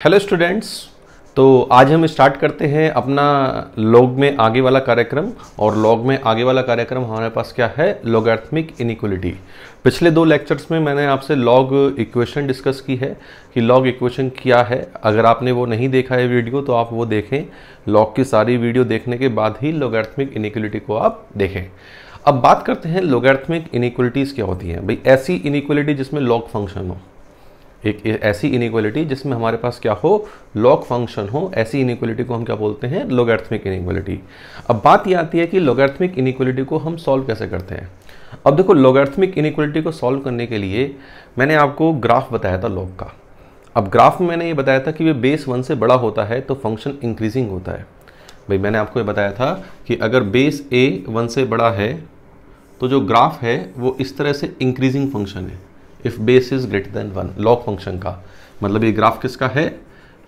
Hello students. तो आज हम स्टार्ट करते हैं अपना लॉग में आगे वाला कार्यक्रम। और लॉग में आगे वाला कार्यक्रम हमारे पास क्या है? Logarithmic inequality. पिछले दो लेक्चर्स में मैंने आपसे लॉग इक्वेशन डिस्कस की है कि लॉग इक्वेशन क्या है। अगर आपने वो नहीं देखा है वीडियो तो आप वो देखें। लॉग की सारी वीडियो देखने के बाद ही लॉगरिथमिक इनइक्वालिटी को आप देखें। अब बात करते हैं लॉगरिथमिक इनइक्वालिटीज़ क्या होती हैं। भाई ऐसी इनइक्वालिटी जिसमें लॉग फंक्शन हो, एक ऐसी इनइक्वालिटी जिसमें हमारे पास क्या हो? लॉग फंक्शन हो। ऐसी इनइक्वालिटी को हम क्या बोलते हैं? Logarithmic inequality. अब बात ये आती है कि लॉगरिथमिक इनइक्वालिटी को हम सॉल्व कैसे करते हैं। अब देखो, लॉगरिथमिक इनइक्वालिटी को सॉल्व करने के लिए मैंने आपको ग्राफ बताया था लॉग का। अब ग्राफ में मैंने ये बताया था कि वे बेस 1 से बड़ा होता है तो फंक्शन इंक्रीजिंग होता है। भाई मैंने आपको ये बताया था कि अगर बेस a 1 से बड़ा है तो जो ग्राफ है वो इस तरह से इंक्रीजिंग फंक्शन है। If base is greater than 1, log function का मतलब ये ग्राफ किसका है?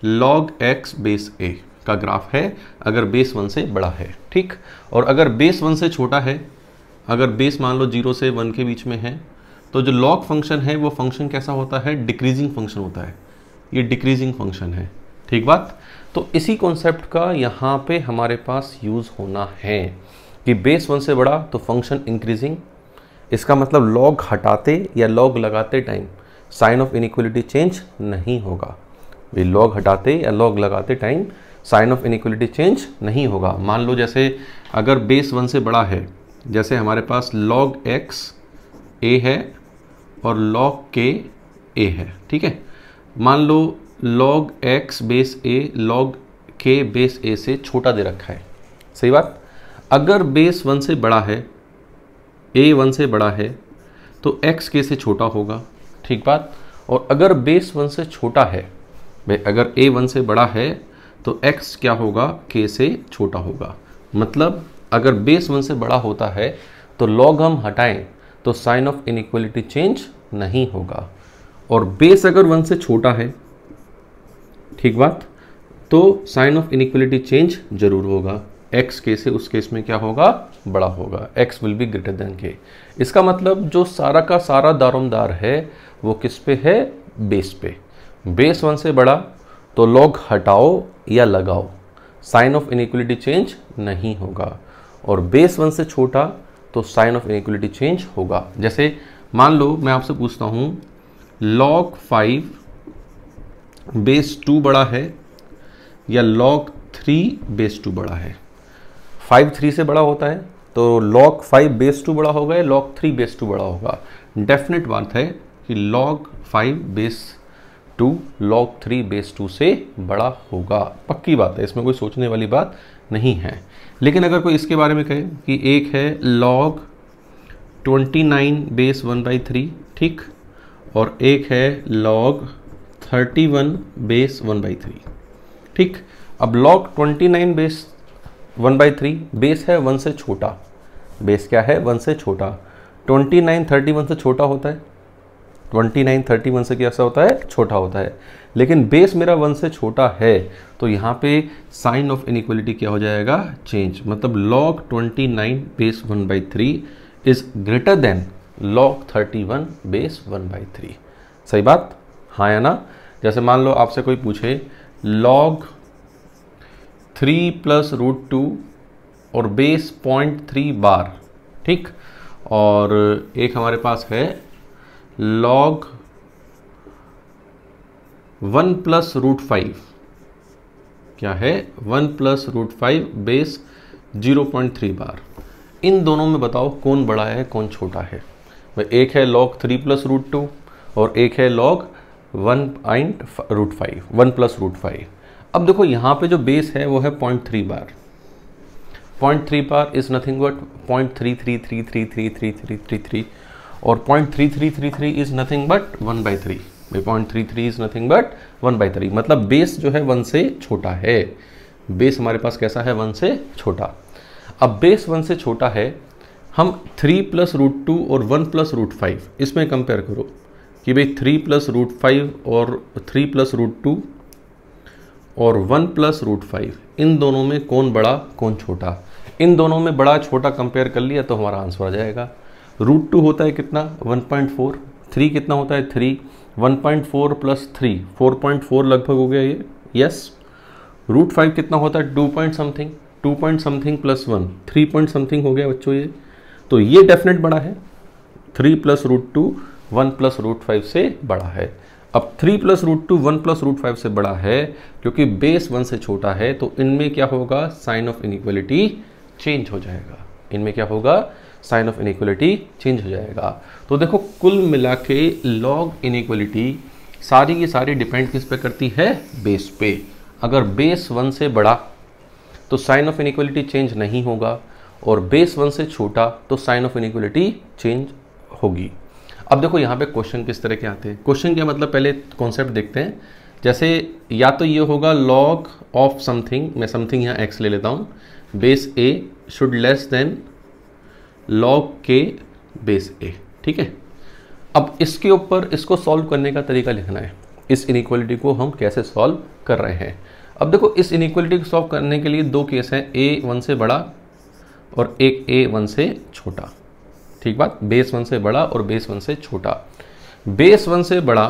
log x बेस a का ग्राफ है अगर बेस 1 से बड़ा है। ठीक। और अगर बेस 1 से छोटा है, अगर बेस मान लो 0 से 1 के बीच में है, तो जो log फंक्शन है वो फंक्शन कैसा होता है? डिक्रीजिंग फंक्शन होता है। ये डिक्रीजिंग फंक्शन है। ठीक बात। तो इसी कॉन्सेप्ट का यहाँ पे हमारे पास यूज़ होना है कि बेस 1 से बड़ा तो फंक्शन इंक्रीजिंग। इसका मतलब लॉग हटाते या लॉग लगाते time sign of inequality change नहीं होगा। भी लॉग हटाते या लॉग लगाते time sign of inequality change नहीं होगा। मान लो जैसे अगर बेस 1 से बड़ा है, जैसे हमारे पास log x a है और log k a है। ठीक है। मान लो log x base a log k base a से छोटा दे रखा है। सही बात। अगर बेस 1 से बड़ा है, a 1 से बड़ा है तो x k से छोटा होगा। ठीक बात। और अगर बेस 1 से छोटा है, भाई अगर a 1 से बड़ा है तो x क्या होगा? k से छोटा होगा। मतलब अगर बेस 1 से बड़ा होता है तो log हम हटाएं तो साइन ऑफ इनइक्वालिटी चेंज नहीं होगा। और बेस अगर 1 से छोटा है, ठीक बात, तो साइन ऑफ इनइक्वालिटी चेंज जरूर होगा। x k से उस केस में क्या होगा? बड़ा होगा। x will be greater than k। इसका मतलब जो सारा का सारा दारोमदार है वो किस पे है? बेस पे। बेस 1 से बड़ा तो log हटाओ या लगाओ, साइन ऑफ इनइक्वालिटी चेंज नहीं होगा। और बेस 1 से छोटा तो साइन ऑफ इनइक्वालिटी चेंज होगा। जैसे मान लो मैं आपसे पूछता हूँ log 5 बेस 2 बड़ा है या log 3 बेस 2 बड़ा है। 5 3 से बड़ा होता है तो log 5 बेस 2 बड़ा होगा या log 3 बेस 2 बड़ा होगा? डेफिनेट बात है कि log 5 बेस 2 log 3 बेस 2 से बड़ा होगा। पक्की बात है, इसमें कोई सोचने वाली बात नहीं है। लेकिन अगर कोई इसके बारे में कहे कि एक है log 29 बेस 1/3, ठीक, और एक है log 31 बेस 1/3, ठीक। अब log 29 बेस 1/3 बेस है 1 से छोटा। बेस क्या है? 1 से छोटा। 29 31 से छोटा होता है। 29 31 से कैसा होता है? छोटा होता है। लेकिन बेस मेरा 1 से छोटा है तो यहाँ पे साइन ऑफ इनइक्वालिटी क्या हो जाएगा? चेंज। मतलब log 29 base 1/3 is greater then log 31 base 1/3। सही बात? हाँ या ना? जैसे मान लो आपसे कोई पूछे log 3 + √2 और बेस 0.3 बार, ठीक, और एक हमारे पास है log 1 + √5। क्या है? 1 + √5 बेस 0.3 बार। इन दोनों में बताओ कौन बड़ा है कौन छोटा है? एक है log 3 + √2 और एक है log 1 + √5। अब देखो यहाँ पे जो बेस है वो है 0.3 बार। 0.3 बार इज नथिंग बट 0.33333333 और 0.3333 is nothing but 1/3। 0.33 is nothing but 1/3। मतलब बेस जो है 1 से छोटा है। बेस हमारे पास कैसा है? 1 से छोटा। अब बेस 1 से छोटा है, हम 3 + √2 और 1 + √5 इसमें कंपेयर करो कि भाई 3 + √5 और 3 + √2 और 1 + √5 इन दोनों में कौन बड़ा कौन छोटा? इन दोनों में बड़ा छोटा कंपेयर कर लिया तो हमारा आंसर आ जाएगा। √2 होता है कितना? 1.4। 3 कितना होता है? 3। 1.4 प्लस 3 4.4 लगभग हो गया ये, यस। रूट 5 कितना होता है, 2 point something plus 1 3 point something हो गया बच्चों ये। तो ये डेफिनेट बड़ा है, 3 प्लस रूट 2 1 प्लस रूट 5 से बड़ा है। अब 3 प्लस रूट 2 1 प्लस रूट 5 से बड़ा है, क्योंकि बेस 1 से छोटा है, तो इनमें क्या होगा, साइन ऑफ इनइक्वलिटी चेंज हो जाएगा। इनमें क्या होगा, साइन ऑफ इनइक्वलिटी चेंज हो जाएगा। तो देखो कुल मिला के लॉग इनइक्वलिटी सारी की सारी डिपेंड किस पे करती है, बेस पे। अगर बेस 1 से बड़ा तो साइन ऑफ इनइक्वलिटी चेंज नहीं होगा, और बेस 1 से छोटा तो साइन ऑफ इनइक्वलिटी चेंज होगी। अब देखो यहाँ पे क्वेश्चन किस तरह के आते हैं। क्वेश्चन क्या मतलब, पहले कॉन्सेप्ट देखते हैं। जैसे या तो ये होगा लॉग ऑफ समथिंग, मैं समथिंग यहाँ एक्स ले लेता हूँ, base A should less then log के बेस ए, ठीक है। अब इसके ऊपर इसको सॉल्व करने का तरीका लिखना है, इस इनइक्वलिटी को हम कैसे सॉल्व कर रहे हैं। अब देखो इस इनइक्वलिटी को सॉल्व करने के लिए दो केस हैं, ए 1 से बड़ा और एक ए 1 से छोटा, ठीक बात। बेस 1 से बड़ा और बेस 1 से छोटा। बेस 1 से बड़ा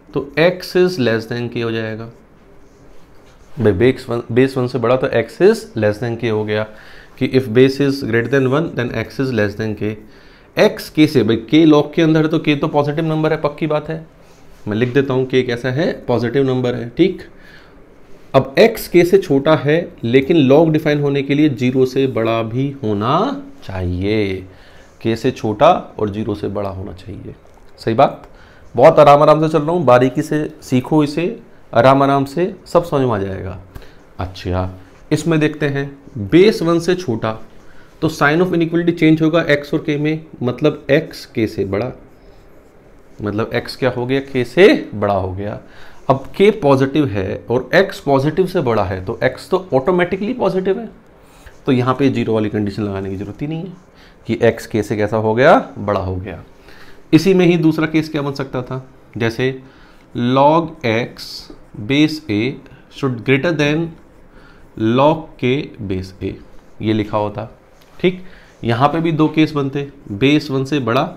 तो x इज लेस देन के हो जाएगा भाई, बेस 1 से बड़ा तो x इज लेस देन के हो गया, कि if base is greater than 1 then x is less than k. x के से भाई k लॉग के अंदर है तो k तो पॉजिटिव नंबर है, पक्की बात है, मैं लिख देता हूँ k कैसा है, पॉजिटिव नंबर है, ठीक। अब x k से छोटा है, लेकिन लॉग डिफाइन होने के लिए 0 से बड़ा भी होना चाहिए, k से छोटा और 0 से बड़ा होना चाहिए, सही बात। बहुत आराम से चल रहा हूँ, बारीकी से सीखो इसे, आराम से सब समझ में आ जाएगा। अच्छा इसमें देखते हैं, बेस 1 से छोटा तो साइन ऑफ इनइक्वलिटी चेंज होगा x और k में, मतलब x k से बड़ा, मतलब x क्या हो गया, k से बड़ा हो गया। अब k पॉजिटिव है और x पॉजिटिव से बड़ा है, तो x तो ऑटोमेटिकली पॉजिटिव है, तो यहाँ पे 0 वाली कंडीशन लगाने की जरूरत ही नहीं है कि x k से कैसा हो गया, बड़ा हो गया। इसी में ही दूसरा केस क्या बन सकता था, जैसे log x base a should greater then log k base a, ये लिखा होता, ठीक। यहाँ पे भी दो केस बनते, बेस 1 से बड़ा,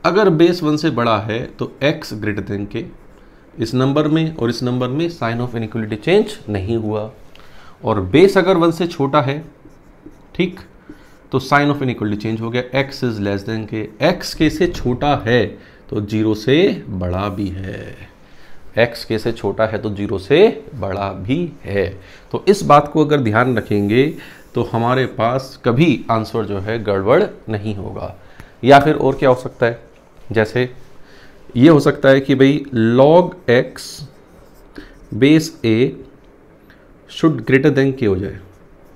अगर बेस 1 से बड़ा है तो x ग्रेटर देन के, इस नंबर में और इस नंबर में साइन ऑफ इनइक्वलिटी चेंज नहीं हुआ। और बेस अगर 1 से छोटा है, ठीक, तो साइन ऑफ इनइक्वलिटी चेंज हो गया, x is less than k, x के से छोटा है तो 0 से बड़ा भी है, x के से छोटा है तो 0 से बड़ा भी है। तो इस बात को अगर ध्यान रखेंगे तो हमारे पास कभी आंसर जो है गड़बड़ नहीं होगा। या फिर और क्या हो सकता है, जैसे ये हो सकता है कि भाई log x base a should greater then के हो जाए,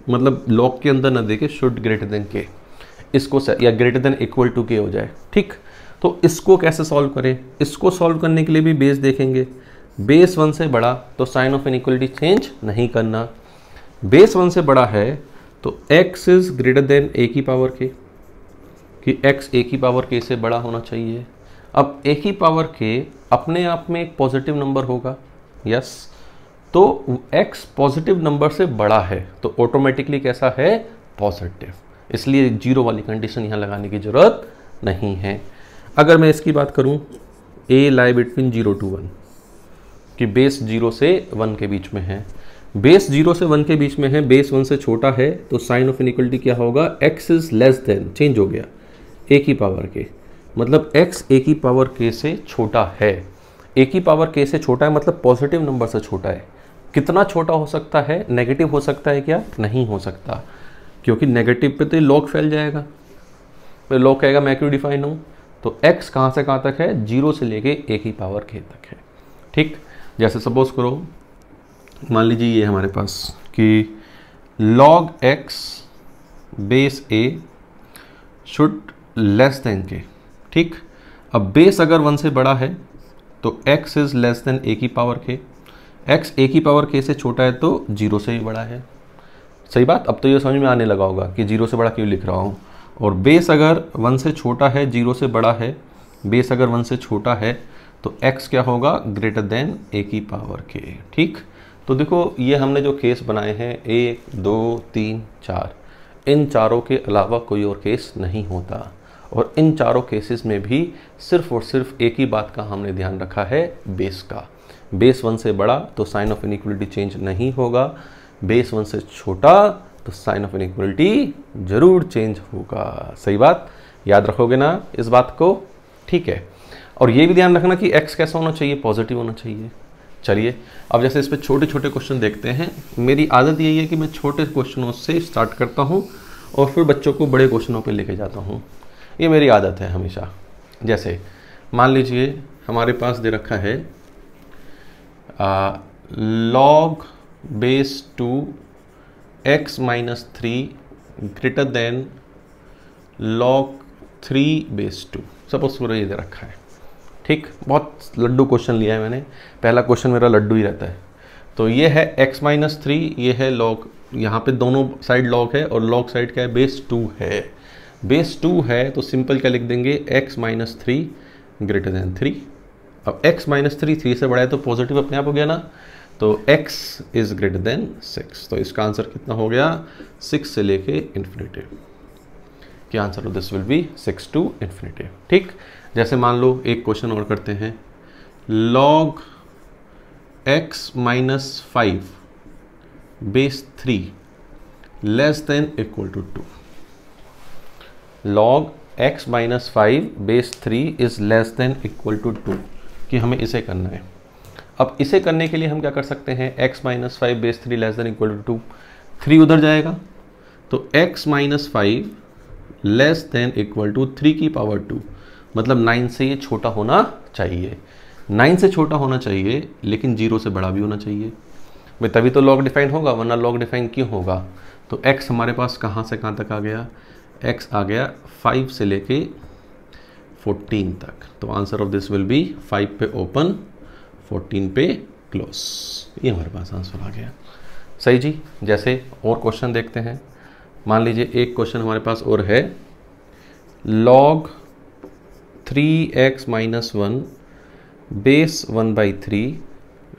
मतलब log के अंदर ना देके शुड ग्रेटर देन के, इसको या ग्रेटर देन इक्वल टू के हो जाए, ठीक। तो इसको कैसे सॉल्व करें, इसको सॉल्व करने के लिए भी बेस देखेंगे। बेस 1 से बड़ा तो साइन ऑफ इनइक्वलिटी चेंज नहीं करना, बेस 1 से बड़ा है तो x is greater then a की पावर k, कि x a की पावर k से बड़ा होना चाहिए। अब a की पावर k अपने आप में एक पॉजिटिव नंबर होगा, यस, तो x पॉजिटिव नंबर से बड़ा है तो ऑटोमेटिकली कैसा है, पॉजिटिव, इसलिए 0 वाली कंडीशन यहाँ लगाने की जरूरत नहीं है। अगर मैं इसकी बात करूँ, a लाई बिटवीन 0 to 1, कि बेस 0 से 1 के बीच में है, बेस 0 से 1 के बीच में है, बेस 1 से छोटा है, तो साइन ऑफ इनइक्वलिटी क्या होगा, x is less then, change हो गया, a की पावर k, मतलब x a की पावर k से छोटा है, a की पावर k से छोटा है मतलब पॉजिटिव नंबर से छोटा है। कितना छोटा हो सकता है, नेगेटिव हो सकता है क्या, नहीं हो सकता, क्योंकि नेगेटिव पे तो लॉग फैल जाएगा, तो लॉग कहेगा मैं क्यों डिफाइन हूँ, तो x कहाँ से कहाँ तक है, 0 से लेके a की पावर k तक है, ठीक। जैसे सपोज करो, मान लीजिए ये हमारे पास कि log x base a should less than के, ठीक। अब बेस अगर 1 से बड़ा है तो x is less then a की पावर k, x a की पावर k से छोटा है तो 0 से भी बड़ा है, सही बात। अब तो ये समझ में आने लगा होगा कि 0 से बड़ा क्यों लिख रहा हूँ। और बेस अगर 1 से छोटा है, 0 से बड़ा है, बेस अगर 1 से छोटा है तो x क्या होगा, ग्रेटर देन a की पावर k, ठीक। तो देखो ये हमने जो केस बनाए हैं 1 2 3 4, इन चारों के अलावा कोई और केस नहीं होता। और इन चारों केसेस में भी सिर्फ और सिर्फ एक ही बात का हमने ध्यान रखा है, बेस का। बेस 1 से बड़ा तो साइन ऑफ इनइक्वलिटी चेंज नहीं होगा, बेस 1 से छोटा तो साइन ऑफ इनइक्वलिटी जरूर चेंज होगा। सही बात, याद रखोगे ना इस बात को? ठीक है। और ये भी ध्यान रखना कि x कैसा होना चाहिए, पॉजिटिव होना चाहिए। चलिए अब जैसे इस पे छोटे छोटे क्वेश्चन देखते हैं। मेरी आदत यही है कि मैं छोटे क्वेश्चनों से स्टार्ट करता हूँ और फिर बच्चों को बड़े क्वेश्चनों पे लेके जाता हूँ, ये मेरी आदत है हमेशा। जैसे मान लीजिए हमारे पास दे रखा है log base 2 x minus 3 greater than log 3 base 2, suppose पूरा ये दे रखा है। ठीक, बहुत लड्डू क्वेश्चन लिया है मैंने, पहला क्वेश्चन मेरा लड्डू ही रहता है। तो ये है x माइनस 3, ये है log, यहाँ पे दोनों साइड log है और log साइड क्या है, बेस 2 है। बेस 2 है तो सिंपल क्या लिख देंगे, x माइनस 3 ग्रेटर देन 3। अब x माइनस 3 3 से बड़ा है तो पॉजिटिव अपने आप हो गया ना, तो x इज ग्रेटर देन 6। तो इसका आंसर कितना हो गया, 6 से लेके इन्फिनिटी। कि answer of this will be 6 to infinity. ठीक, जैसे मान लो एक क्वेश्चन और करते हैं, log x minus 5 base 3 less than equal to 2। log x minus 5 base 3 is less than equal to 2, कि हमें इसे करना है। अब इसे करने के लिए हम क्या कर सकते हैं, x minus 5 base 3 less than equal to 2, 3 उधर जाएगा तो x minus 5 less than equal to 3 की पावर 2, मतलब 9 से ये छोटा होना चाहिए। 9 से छोटा होना चाहिए लेकिन 0 से बड़ा भी होना चाहिए भाई, तभी तो log डिफाइन होगा, वरना log डिफाइन क्यों होगा। तो x हमारे पास कहाँ से कहाँ तक आ गया, x आ गया 5 से लेके 14 तक। तो answer of this will B 5 पे ओपन 14 पे क्लोज, ये हमारे पास आंसर आ गया। सही जी। जैसे और क्वेश्चन देखते हैं, मान लीजिए एक क्वेश्चन हमारे पास और है, log 3x minus 1 base 1 by 3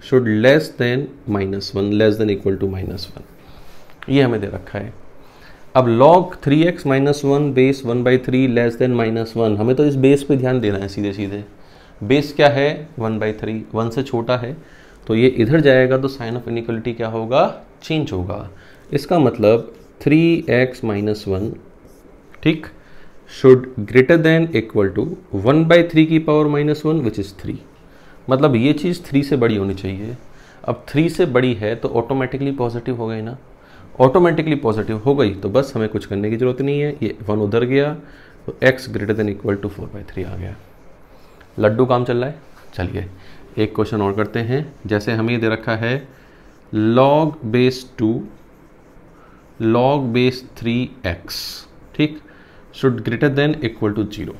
should less than minus 1 less than equal to minus 1, ये हमें दे रखा है। अब log 3x minus 1 base 1 by 3 less than minus 1, हमें तो इस बेस पे ध्यान देना है सीधे सीधे। बेस क्या है, 1 बाई 3, 1 से छोटा है तो ये इधर जाएगा तो साइन ऑफ इनइक्वलिटी क्या होगा, चेंज होगा। इसका मतलब 3x माइनस 1, ठीक, should greater than equal to 1 by 3 की पावर माइनस 1 विच इज़ 3, मतलब ये चीज़ 3 से बड़ी होनी चाहिए। अब 3 से बड़ी है तो ऑटोमेटिकली पॉजिटिव हो गई ना, ऑटोमेटिकली पॉजिटिव हो गई तो बस हमें कुछ करने की ज़रूरत नहीं है, ये 1 उधर गया तो x greater than equal to 4 by 3 आ गया। लड्डू काम चल रहा है। चलिए एक क्वेश्चन और करते हैं। जैसे हमें ये दे रखा है log base 2 log base 3x, ठीक, should greater than equal to 0।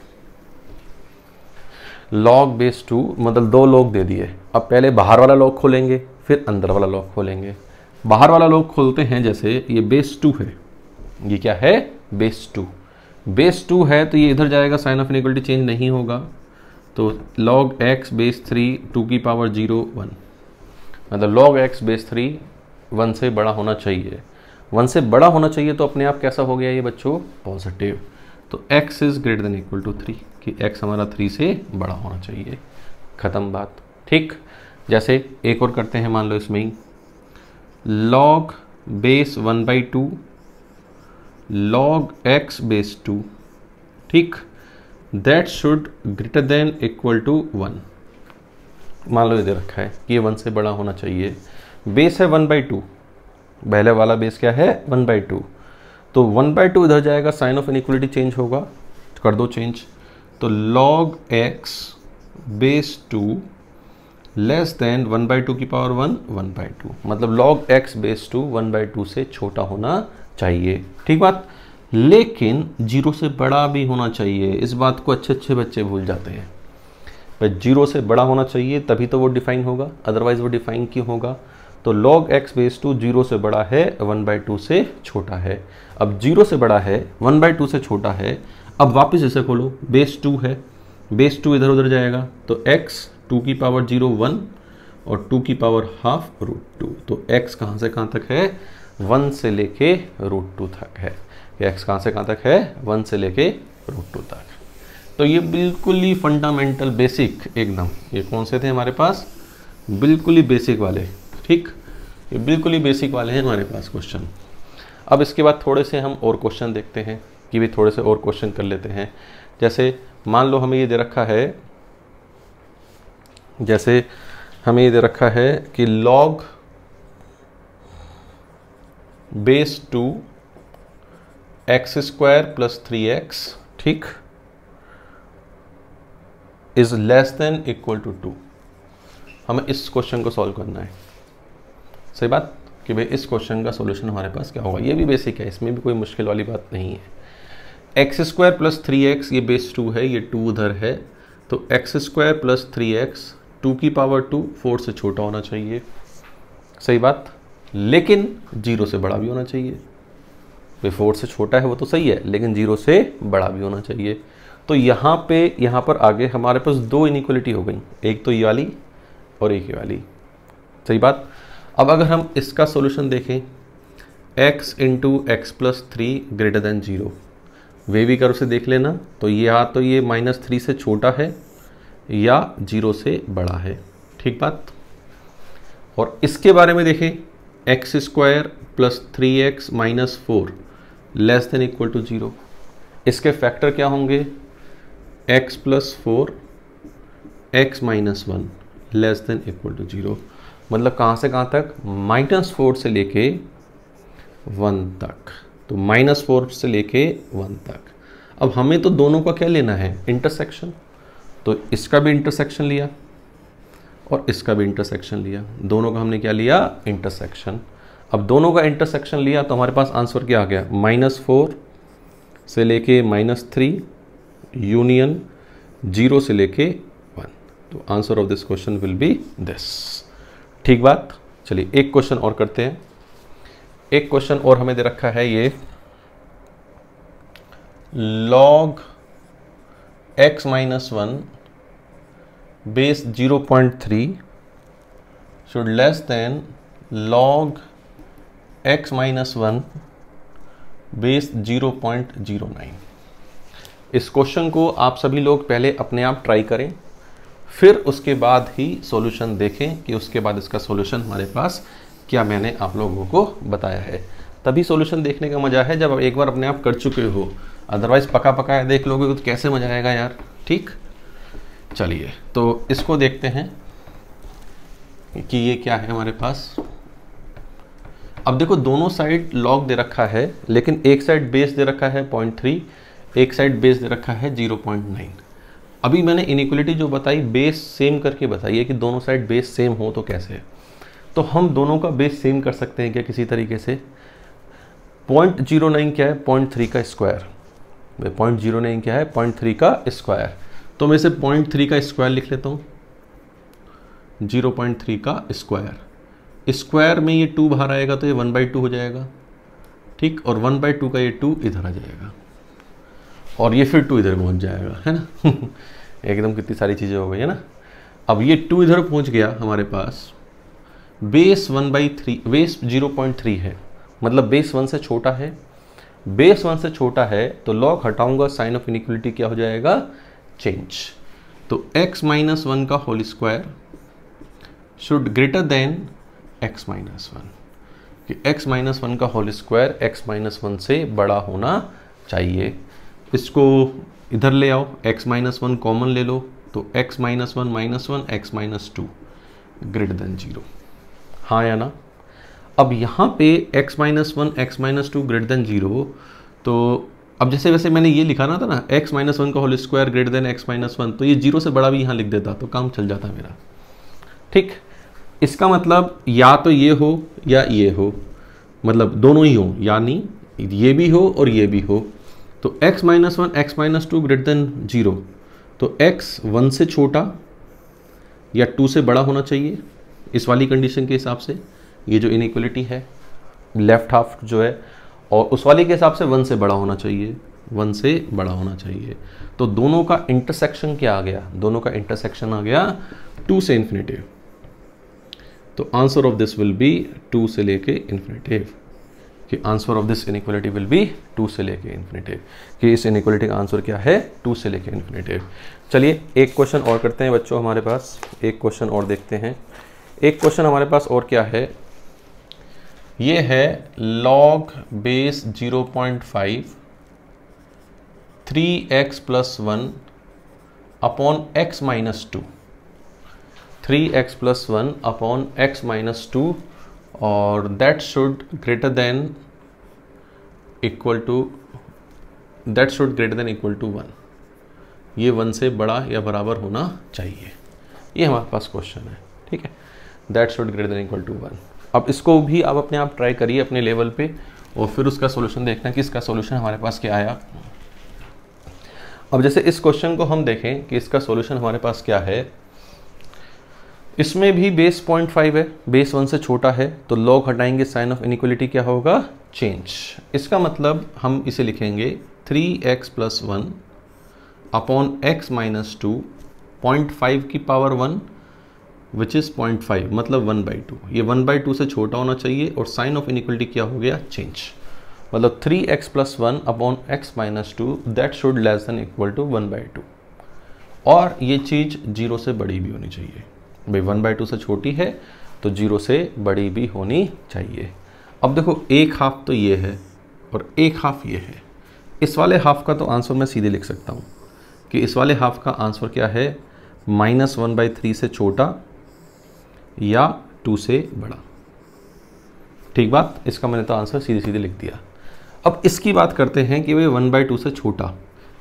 log base 2 मतलब 2 log दे दिए। अब पहले बाहर वाला log खोलेंगे फिर अंदर वाला log खोलेंगे। बाहर वाला log खोलते हैं, जैसे ये बेस 2 है, ये क्या है, बेस 2। बेस 2 है तो ये इधर जाएगा, साइन ऑफ इनइक्वलिटी चेंज नहीं होगा, तो log x बेस 3 2 की पावर 0 1, मतलब log x बेस 3 1 से बड़ा होना चाहिए। 1 से बड़ा होना चाहिए तो अपने आप कैसा हो गया ये बच्चों, पॉजिटिव। तो x is greater than equal to 3, कि x हमारा 3 से बड़ा होना चाहिए। ख़त्म बात। ठीक, जैसे एक और करते हैं, मान लो इसमें ही log base 1 by 2 log x base 2, ठीक, that should greater than equal to 1। मान लो ये दे रखा है कि ये 1 से बड़ा होना चाहिए। बेस है 1 बाई 2, पहले वाला बेस क्या है, 1 बाई 2, तो 1 बाई 2 इधर जाएगा, साइन ऑफ इनइक्वलिटी चेंज होगा, कर दो चेंज। तो log x base 2 less than 1 by 2 की पावर 1 1 बाई 2, मतलब log x बेस 2 1 बाई 2 से छोटा होना चाहिए। ठीक बात, लेकिन 0 से बड़ा भी होना चाहिए। इस बात को अच्छे अच्छे बच्चे भूल जाते हैं भाई, 0 से बड़ा होना चाहिए तभी तो वो डिफाइन होगा, अदरवाइज वो डिफाइन क्यों होगा। तो log x बेस 2 0 से बड़ा है, 1 बाई 2 से छोटा है। अब 0 से बड़ा है, 1 बाई 2 से छोटा है। अब वापस इसे खोलो, बेस 2 है, बेस 2 इधर उधर जाएगा तो x 2 की पावर 0 1 और 2 की पावर हाफ √2, तो x कहाँ से कहाँ तक है, 1 से लेके √2 तक है। x कहाँ से कहाँ तक है, 1 से लेके √2 तक। तो ये बिल्कुल ही फंडामेंटल बेसिक एकदम, ये कौन से थे हमारे पास, बिल्कुल ही बेसिक वाले, ठीक, ये बिल्कुल ही बेसिक वाले हैं हमारे पास क्वेश्चन। अब इसके बाद थोड़े से हम और क्वेश्चन देखते हैं कि भी थोड़े से और क्वेश्चन कर लेते हैं। जैसे मान लो हमें ये दे रखा है, जैसे हमें ये दे रखा है कि log base 2 x square plus 3x, ठीक, is less than equal to 2। हमें इस क्वेश्चन को सॉल्व करना है, सही बात, कि भाई इस क्वेश्चन का सॉल्यूशन हमारे पास क्या होगा। ये भी बेसिक है, इसमें भी कोई मुश्किल वाली बात नहीं है। x स्क्वायर प्लस 3x, ये बेस 2 है, ये 2 उधर है, तो x स्क्वायर प्लस 3x 2 की पावर 2 4 से छोटा होना चाहिए, सही बात, लेकिन 0 से बड़ा भी होना चाहिए। भाई 4 से छोटा है वो तो सही है, लेकिन 0 से बड़ा भी होना चाहिए। तो यहाँ पर आगे हमारे पास दो इनइक्वालिटी हो गई, एक तो ये वाली और एक ये वाली, सही बात। अब अगर हम इसका सॉल्यूशन देखें, x into x plus 3 greater than 0, वे भी कर्व से देख लेना, तो ये -3 से छोटा है या 0 से बड़ा है, ठीक बात। और इसके बारे में देखें, x square plus 3x minus 4 less than equal to 0, इसके फैक्टर क्या होंगे, x plus 4 x minus 1 less than equal to 0। मतलब कहाँ से कहाँ तक, -4 से लेके 1 तक, तो -4 से लेके 1 तक। अब हमें तो दोनों का क्या लेना है, इंटरसेक्शन, तो इसका भी इंटरसेक्शन लिया और इसका भी इंटरसेक्शन लिया, दोनों का हमने क्या लिया, इंटरसेक्शन। अब दोनों का इंटरसेक्शन लिया तो हमारे पास आंसर क्या आ गया, -4 से लेके -3 यूनियन 0 से लेके 1। तो answer of this question will be this, ठीक बात। चलिए एक क्वेश्चन और करते हैं। एक क्वेश्चन और हमें दे रखा है, ये log x minus 1 base 0.3 should less then log x minus 1 base 0.09। इस क्वेश्चन को आप सभी लोग पहले अपने आप ट्राई करें, फिर उसके बाद ही सॉल्यूशन देखें कि उसके बाद इसका सॉल्यूशन हमारे पास क्या मैंने आप लोगों को बताया है। तभी सॉल्यूशन देखने का मज़ा है जब आप एक बार अपने आप कर चुके हो, अदरवाइज पका पकाया देख लोगे तो कैसे मज़ा आएगा यार, ठीक। चलिए तो इसको देखते हैं कि ये क्या है हमारे पास। अब देखो दोनों साइड लॉग दे रखा है, लेकिन एक साइड बेस दे रखा है 0.3, एक साइड बेस दे रखा है 0.9। अभी मैंने इनइक्वालिटी जो बताई बेस सेम करके बताई है कि दोनों साइड बेस सेम हो तो कैसे, तो हम दोनों का बेस सेम कर सकते हैं क्या किसी तरीके से। 0.09 क्या है, 0.3 का स्क्वायर। 0.09 क्या है, 0.3 का स्क्वायर। तो मैं इसे 0.3 का स्क्वायर लिख लेता हूँ, 0.3 का स्क्वायर। स्क्वायर में ये 2 बाहर आएगा तो ये 1/2 हो जाएगा, ठीक, और 1/2 का ये 2 इधर आ जाएगा और ये फिर 2 इधर पहुँच जाएगा, है ना। एकदम कितनी सारी चीज़ें हो गई है ना। अब ये 2 इधर पहुँच गया हमारे पास, बेस 1/3, बेस 0.3 है, मतलब बेस 1 से छोटा है। बेस 1 से छोटा है तो लॉग हटाऊंगा, साइन ऑफ इनइक्वालिटी क्या हो जाएगा, चेंज। तो x माइनस 1 का whole square should greater than x minus 1, कि x माइनस 1 का होल स्क्वायर x माइनस 1 से बड़ा होना चाहिए। इसको इधर ले आओ, x माइनस 1 कॉमन ले लो, तो x minus 1 -1 x minus 2 greater than 0, हाँ या ना। अब यहाँ पे x minus 1 x minus 2 greater than 0, तो अब जैसे वैसे मैंने ये लिखा ना था ना, x माइनस 1 का whole square greater than x minus 1, तो ये 0 से बड़ा भी यहाँ लिख देता तो काम चल जाता मेरा, ठीक। इसका मतलब या तो ये हो या ये हो, मतलब दोनों ही हो, यानी ये भी हो और ये भी हो। तो x minus 1 x minus 2 greater than 0, तो x 1 से छोटा या 2 से बड़ा होना चाहिए इस वाली कंडीशन के हिसाब से। ये जो इनइक्वालिटी है लेफ्ट हाफ जो है, और उस वाली के हिसाब से 1 से बड़ा होना चाहिए, 1 से बड़ा होना चाहिए। तो दोनों का इंटरसेक्शन क्या आ गया, दोनों का इंटरसेक्शन आ गया 2 से इन्फिनिटिव। तो answer of this will B 2 से लेके इन्फिनिटिव, कि answer of this inequality will be 2 से लेके इन्फिनिटिव, कि इस इनइक्वालिटी का आंसर क्या है 2 से लेके इन्फिनिटिव। चलिए एक क्वेश्चन और करते हैं बच्चों, हमारे पास एक क्वेश्चन और देखते हैं। एक क्वेश्चन हमारे पास और क्या है, ये है log बेस 0.5 3x + 1 upon x - 2, 3x + 1 upon x - 2 और that should greater than equal to 1। ये 1 से बड़ा या बराबर होना चाहिए, ये हमारे पास क्वेश्चन है, ठीक है। That should greater than equal to 1। अब इसको भी आप अपने आप ट्राई करिए अपने लेवल पे और फिर उसका सॉल्यूशन देखना कि इसका सॉल्यूशन हमारे पास क्या आया। अब जैसे इस क्वेश्चन को हम देखें कि इसका सॉल्यूशन हमारे पास क्या है, इसमें भी बेस 0.5 है, बेस 1 से छोटा है, तो लॉग हटाएंगे, साइन ऑफ इनइक्वालिटी क्या होगा, चेंज। इसका मतलब हम इसे लिखेंगे 3x + 1 अपॉन x - 2 0.5 की पावर 1 विच इज़ 0.5 मतलब 1/2। ये 1/2 से छोटा होना चाहिए और साइन ऑफ इनइक्वालिटी क्या हो गया, चेंज। मतलब 3x + 1 upon x - 2 that should less than equal to 1/2 और ये चीज़ 0 से बड़ी भी होनी चाहिए। भाई 1/2 से छोटी है तो 0 से बड़ी भी होनी चाहिए। अब देखो एक हाफ तो ये है और एक हाफ ये है, इस वाले हाफ का तो आंसर मैं सीधे लिख सकता हूँ कि इस वाले हाफ का आंसर क्या है, -1/3 से छोटा या 2 से बड़ा। ठीक बात, इसका मैंने तो आंसर सीधे सीधे लिख दिया। अब इसकी बात करते हैं कि भाई 1/2 से छोटा,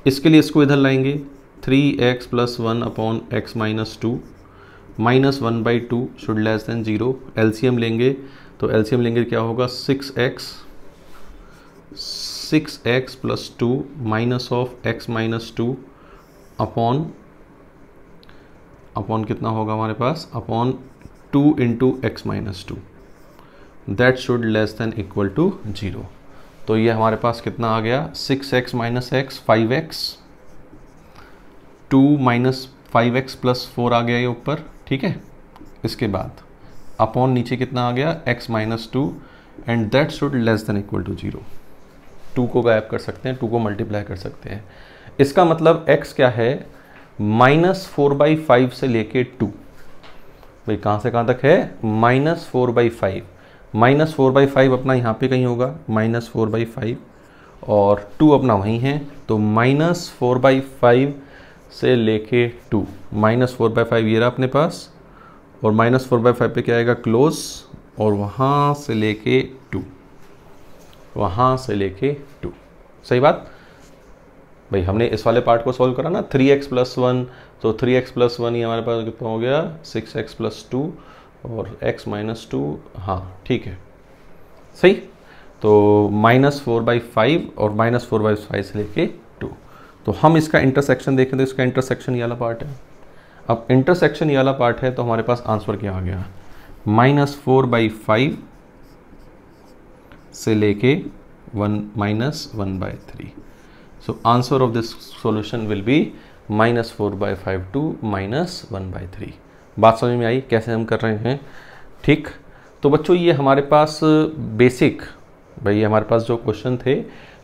इसके लिए इसको इधर लाएंगे 3x + 1 upon x - 2 -1/2 should less then 0। LCM लेंगे तो एलसीएम लेंगे क्या होगा, 6x + 2 minus of x - 2 upon कितना होगा हमारे पास, upon 2 × x - 2 that should less than equal to 0। तो ये हमारे पास कितना आ गया, 6x - x 5x, 2 - 5x + 4 आ गया ये ऊपर, ठीक है। इसके बाद अपॉन नीचे कितना आ गया, x - 2 and that should less than equal to 0। 2 को गायब कर सकते हैं, 2 को मल्टीप्लाई कर सकते हैं। इसका मतलब x क्या है, -4/5 से लेके 2। भाई कहाँ से कहाँ तक है, -4/5। -4/5 अपना यहाँ पे कहीं होगा, -4/5 और 2 अपना वहीं है, तो -4/5 से लेके 2, -4/5 ये रहा अपने पास और -4/5 पे क्या आएगा, क्लोज, और वहाँ से लेके 2, वहाँ से लेके 2। सही बात भाई, हमने इस वाले पार्ट को सॉल्व करा ना, 3x + 1, तो 3x + 1 ये हमारे पास कितना हो गया, 6x + 2 और x - 2, हाँ ठीक है सही। तो -4/5 और -4/5 से लेके 2। तो हम इसका इंटरसेक्शन देखें तो इसका इंटरसेक्शन ये वाला पार्ट है। अब इंटरसेक्शन ये वाला पार्ट है तो हमारे पास आंसर क्या आ गया, -4/5 से लेके 1/3। So answer of this solution will be -4/5 to -1/3। बात समझ में आई कैसे हम कर रहे हैं, ठीक। तो बच्चों ये हमारे पास बेसिक, भाई हमारे पास जो क्वेश्चन थे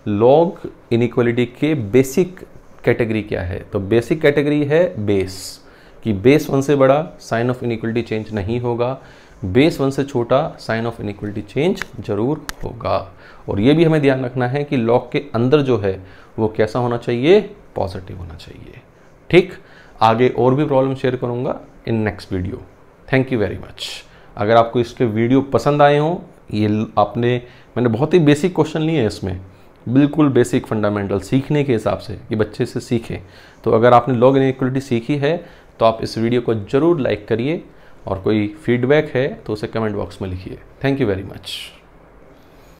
लॉग इनइक्वालिटी के बेसिक कैटेगरी क्या है, तो बेसिक कैटेगरी है बेस, कि बेस 1 से बड़ा साइन ऑफ इनइक्वालिटी चेंज नहीं होगा, बेस 1 से छोटा साइन ऑफ इनइक्वालिटी चेंज जरूर होगा। और ये भी हमें ध्यान रखना है कि लॉग के अंदर जो है वो कैसा होना चाहिए, पॉजिटिव होना चाहिए, ठीक। आगे और भी प्रॉब्लम शेयर करूंगा in next video. Thank you very much. अगर आपको इसके वीडियो पसंद आए हों, ये मैंने बहुत ही बेसिक क्वेश्चन लिए हैं इसमें, बिल्कुल बेसिक फंडामेंटल सीखने के हिसाब से कि बच्चे से सीखें, तो अगर आपने लॉग इनइक्वालिटी सीखी है तो आप इस वीडियो को ज़रूर लाइक करिए और कोई फीडबैक है तो उसे कमेंट बॉक्स में लिखिए। Thank you very much.